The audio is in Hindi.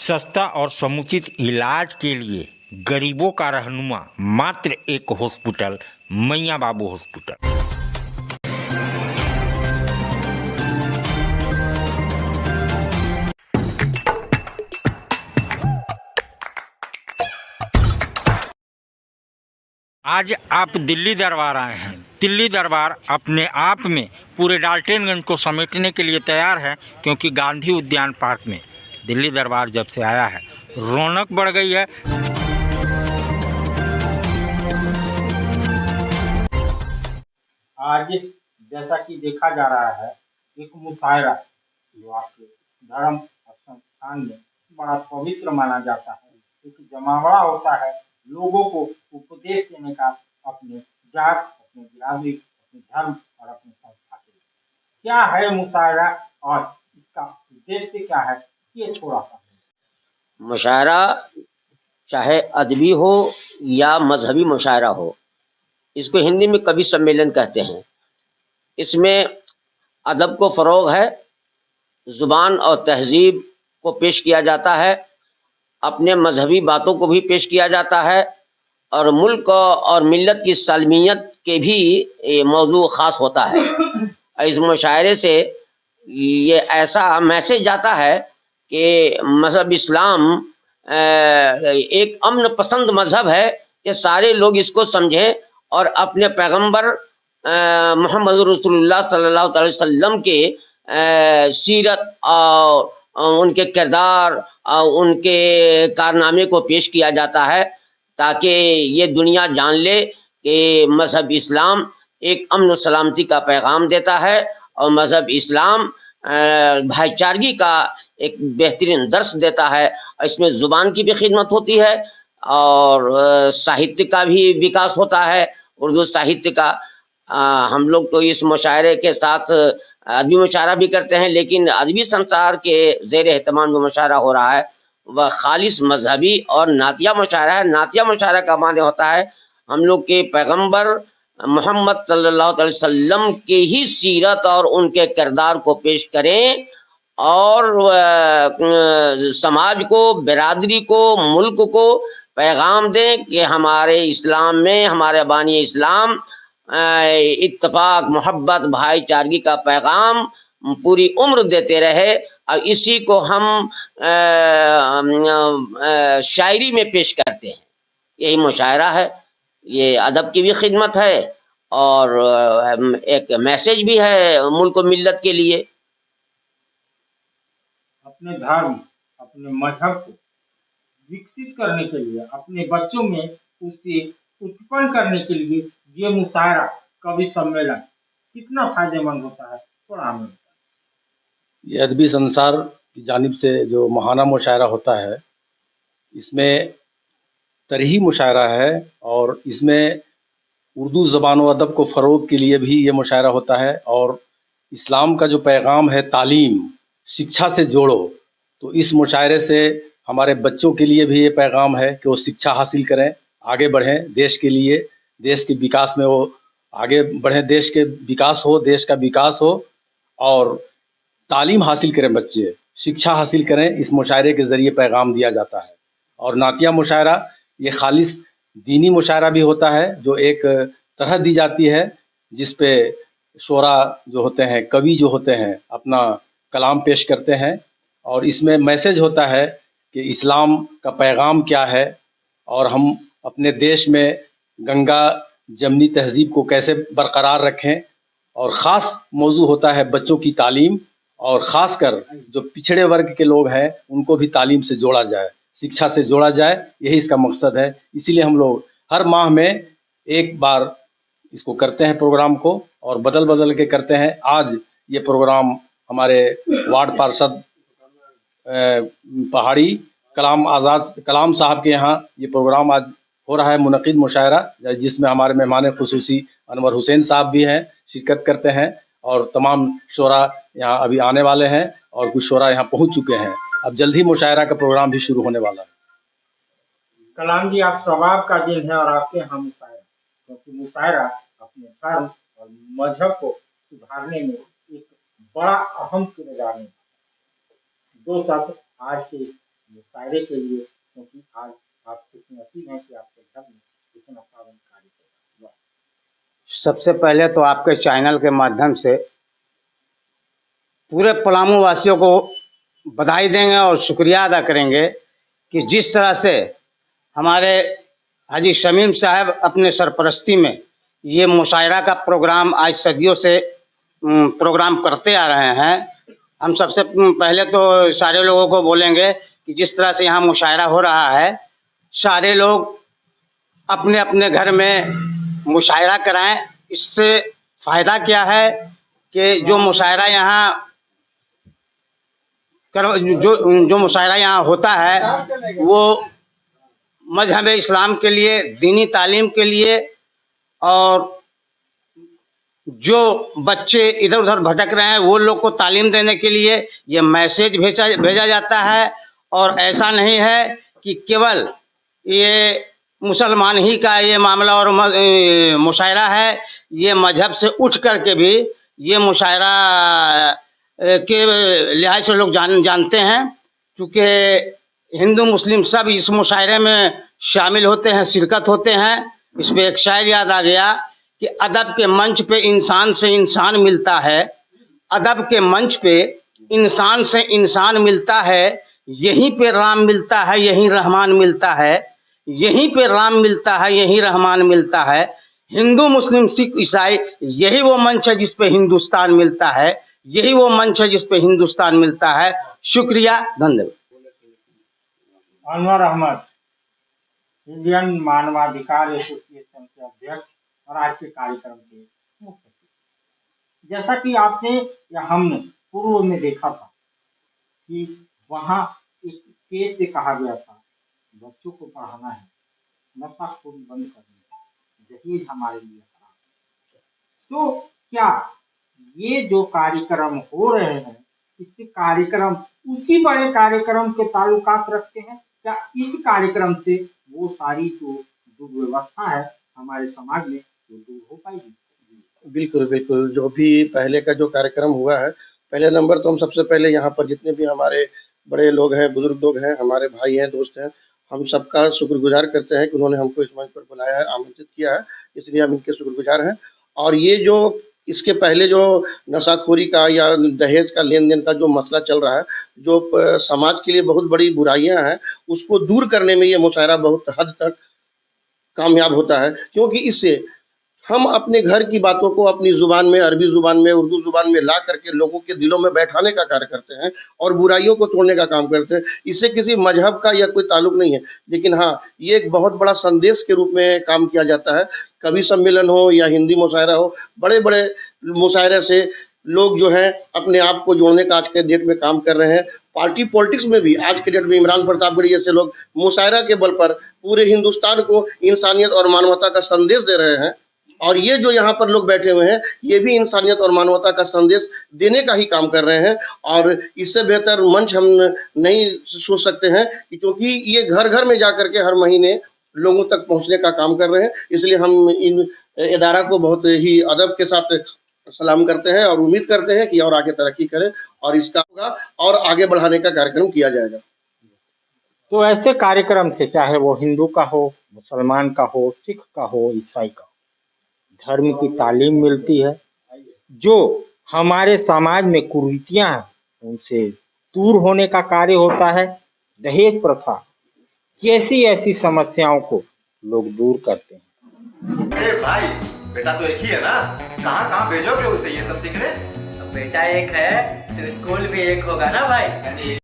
सस्ता और समुचित इलाज के लिए गरीबों का रहनुमा मात्र एक हॉस्पिटल, मैया बाबू हॉस्पिटल। आज आप दिल्ली दरबार आए हैं। दिल्ली दरबार अपने आप में पूरे डाल्टनगंज को समेटने के लिए तैयार है, क्योंकि गांधी उद्यान पार्क में दिल्ली दरबार जब से आया है रौनक बढ़ गई है। आज जैसा कि देखा जा रहा है, एक मुशायरा जो आपके धर्म और संस्थान में बड़ा पवित्र माना जाता है, क्योंकि जमावड़ा होता है लोगों को उपदेश देने का अपने जात, अपने बिरादरी, अपने धर्म और अपने संस्था के लिए। क्या है मुशायरा और इसका उद्देश्य क्या है, ये थोड़ा सा। मुशायरा चाहे अदबी हो या मजहबी मुशायरा हो, इसको हिंदी में कवि सम्मेलन कहते हैं। इसमें अदब को फ़रोग़ है, ज़ुबान और तहज़ीब को पेश किया जाता है, अपने मजहबी बातों को भी पेश किया जाता है, और मुल्क और मिल्लत की सालमियत के भी मौजू ख़ास होता है। इस मुशायरे से ये ऐसा मैसेज जाता है कि मज़हब इस्लाम एक अमन पसंद मज़हब है कि सारे लोग इसको समझें और अपने पैगंबर मोहम्मद रसूलुल्लाह सल्लल्लाहु अलैहि वसल्लम के सीरत और उनके किरदार और उनके कारनामे को पेश किया जाता है, ताकि ये दुनिया जान ले कि मज़हब इस्लाम एक अमन सलामती का पैगाम देता है, और मज़हब इस्लाम भाईचारगी का एक बेहतरीन दर्स देता है। इसमें ज़ुबान की भी खिदमत होती है और साहित्य का भी विकास होता है, उर्दू साहित्य का। हम लोग तो इस मुशायरे के साथ अदबी मुशायरा भी करते हैं, लेकिन अदबी संसार के ज़ेर एहतमाम जो मुशायरा हो रहा है वह खालिस मजहबी और नातिया मुशायरा है। नातिया मुशायरा का माने होता है हम लोग के पैगंबर मोहम्मद सल्लल्लाहु अलैहि वसल्लम के ही सीरत और उनके किरदार को पेश करें और समाज को, बिरादरी को, मुल्क को पैगाम दें कि हमारे इस्लाम में, हमारे बानी इस्लाम इत्तफाक, मोहब्बत, भाईचारगी का पैगाम पूरी उम्र देते रहे। और इसी को हम शायरी में पेश करते हैं। यही मुशायरा है, ये अदब की भी खिदमत है और एक मैसेज भी है मुल्क और मिल्लत के लिए। अपने धर्म, अपने मजहब को विकसित करने के लिए, अपने बच्चों में उसे उत्पन्न करने के लिए ये मुशायरा, कवि सम्मेलन कितना फायदेमंद होता है, थोड़ा हमें बताइए। ये अदबी संसार की जानिब से जो महाना मुशायरा होता है, इसमें तरही मुशायरा है और इसमें उर्दू ज़बान व अदब को फ़रोग़ के लिए भी ये मुशायरा होता है। और इस्लाम का जो पैगाम है तालीम, शिक्षा से जोड़ो, तो इस मुशायरे से हमारे बच्चों के लिए भी ये पैगाम है कि वो शिक्षा हासिल करें, आगे बढ़ें, देश के लिए, देश के विकास में वो आगे बढ़ें, देश के विकास हो, देश का विकास हो और तालीम हासिल करें, बच्चे शिक्षा हासिल करें। इस मुशायरे के ज़रिए पैगाम दिया जाता है। और नातिया मुशायरा ये खालिस दीनी मुशायरा भी होता है, जो एक तरह दी जाती है जिस पे शोरा जो होते हैं, कवि जो होते हैं, अपना कलाम पेश करते हैं और इसमें मैसेज होता है कि इस्लाम का पैगाम क्या है और हम अपने देश में गंगा जमनी तहज़ीब को कैसे बरकरार रखें। और ख़ास मौजू होता है बच्चों की तालीम, और ख़ासकर जो पिछड़े वर्ग के लोग हैं उनको भी तालीम से जोड़ा जाए, शिक्षा से जोड़ा जाए, यही इसका मकसद है। इसीलिए हम लोग हर माह में एक बार इसको करते हैं प्रोग्राम को, और बदल बदल के करते हैं। आज ये प्रोग्राम हमारे वार्ड पार्षद पहाड़ी कलाम साहब के यहाँ ये प्रोग्राम आज हो रहा है मुनक़िद मुशायरा, जिसमें हमारे मेहमान ख़ुसूसी अनवर हुसैन साहब भी हैं, शिरकत करते हैं। और तमाम शोरा यहाँ अभी आने वाले हैं और कुछ शोरा यहाँ पहुँच चुके हैं। अब जल्द ही मुशायरा का प्रोग्राम भी शुरू होने वाला है। कलाम जी, आप स्वभाव का दिन है और आपके यहाँ मुशायरा, क्योंकि मुशायरा अपने धर्म और मजहब को सुधारने में एक बड़ा अहम किरदार है। दो शब्द आज के मुशायरे के लिए, क्योंकि आज आप खुशनसीब हैं कि आपके घर में इतना पावन कार्य हो रहा है। सबसे पहले तो आपके चैनल के माध्यम से पूरे पलामू वासियों को बधाई देंगे और शुक्रिया अदा करेंगे कि जिस तरह से हमारे हाजी शमीम साहब अपने सरपरस्ती में ये मुशायरा का प्रोग्राम आज सदियों से प्रोग्राम करते आ रहे हैं। हम सबसे पहले तो सारे लोगों को बोलेंगे कि जिस तरह से यहाँ मुशायरा हो रहा है, सारे लोग अपने अपने घर में मुशायरा कराएं। इससे फ़ायदा क्या है कि जो मुशायरा यहाँ जो मुशायरा यहाँ होता है वो मजहब इस्लाम के लिए, दीनी तालीम के लिए, और जो बच्चे इधर उधर भटक रहे हैं वो लोग को तालीम देने के लिए ये मैसेज भेजा जाता है। और ऐसा नहीं है कि केवल ये मुसलमान ही का ये मामला और मुशायरा है, ये मजहब से उठ कर के भी ये मुशायरा के लिहाज से लोग जानते हैं, क्योंकि हिंदू मुस्लिम सब इस मुशायरे में शामिल होते हैं, शिरकत होते हैं। इस पर एक शायर याद आ गया कि अदब के मंच पे इंसान से इंसान मिलता है, अदब के मंच पे इंसान से इंसान मिलता है, यहीं पे राम मिलता है, यहीं रहमान मिलता है, यहीं पे राम मिलता है, यहीं रहमान मिलता है। हिंदू मुस्लिम सिख ईसाई यही वो मंच है जिस पे हिंदुस्तान मिलता है, यही वो मंच है जिस पे हिंदुस्तान मिलता है। शुक्रिया, धन्यवाद। अनवर अहमद, इंडियन मानवाधिकार एसोसिएशन के अध्यक्ष और आज के कार्यक्रम के मुख्य सचिव। जैसा कि आपने या हमने पूर्व में देखा था कि वहाँ एक केस से कहा गया था बच्चों को पढ़ाना है, नशाखोरी बंद करनी है, दहेज हमारे लिए खराब है। तो क्या ये जो कार्यक्रम हो रहे हैं, इसके कार्यक्रम उसी बड़े कार्यक्रम के ताल्लुकात रखते हैं? क्या इस कार्यक्रम से वो सारी जो दुर्व्यवस्था है हमारे समाज में वो दूर हो पाएगी? बिल्कुल बिल्कुल। जो भी पहले का जो कार्यक्रम हुआ है, पहले नंबर तो हम सबसे पहले यहाँ पर जितने भी हमारे बड़े लोग हैं, बुजुर्ग लोग हैं, हमारे भाई हैं, दोस्त हैं, हम सबका शुक्रगुजार करते हैं कि उन्होंने हमको इस मंच पर बुलाया है, आमंत्रित किया है, इसलिए हम इनके शुक्रगुजार हैं। और ये जो इसके पहले जो नशाखोरी का या दहेज का लेन देन का जो मसला चल रहा है, जो समाज के लिए बहुत बड़ी बुराइयां हैं, उसको दूर करने में ये मुशायरा बहुत हद तक कामयाब होता है। क्योंकि इससे हम अपने घर की बातों को अपनी ज़ुबान में, अरबी ज़ुबान में, उर्दू ज़ुबान में ला करके लोगों के दिलों में बैठाने का कार्य करते हैं और बुराइयों को तोड़ने का काम करते हैं। इससे किसी मजहब का या कोई ताल्लुक नहीं है, लेकिन हाँ, ये एक बहुत बड़ा संदेश के रूप में काम किया जाता है। कवि सम्मेलन हो या हिंदी मुशायरा हो, बड़े बड़े मुशायरे से लोग जो हैं अपने आप को जोड़ने का आज के डेट में काम कर रहे हैं। पार्टी पॉलिटिक्स में भी आज के डेट में इमरान प्रतापगढ़ी जैसे लोग मुशायरा के बल पर पूरे हिंदुस्तान को इंसानियत और मानवता का संदेश दे रहे हैं। और ये जो यहाँ पर लोग बैठे हुए हैं, ये भी इंसानियत और मानवता का संदेश देने का ही काम कर रहे हैं। और इससे बेहतर मंच हम नहीं सोच सकते हैं, क्योंकि ये घर घर में जा करके हर महीने लोगों तक पहुंचने का काम कर रहे हैं। इसलिए हम इन इदारा को बहुत ही अदब के साथ सलाम करते हैं और उम्मीद करते हैं कि और आगे तरक्की करें और इसका होगा और आगे बढ़ाने का कार्यक्रम किया जाएगा। तो ऐसे कार्यक्रम से, चाहे वो हिंदू का हो, मुसलमान का हो, सिख का हो, ईसाई का हो, धर्म की तालीम मिलती है। जो हमारे समाज में कुरीतियां हैं उनसे दूर होने का कार्य होता है। दहेज प्रथा कैसी ऐसी समस्याओं को लोग दूर करते हैं। अरे भाई, बेटा तो एक ही है ना, कहाँ कहाँ भेजोगे उसे ये सब सीखने? बेटा एक है तो स्कूल भी एक होगा ना भाई।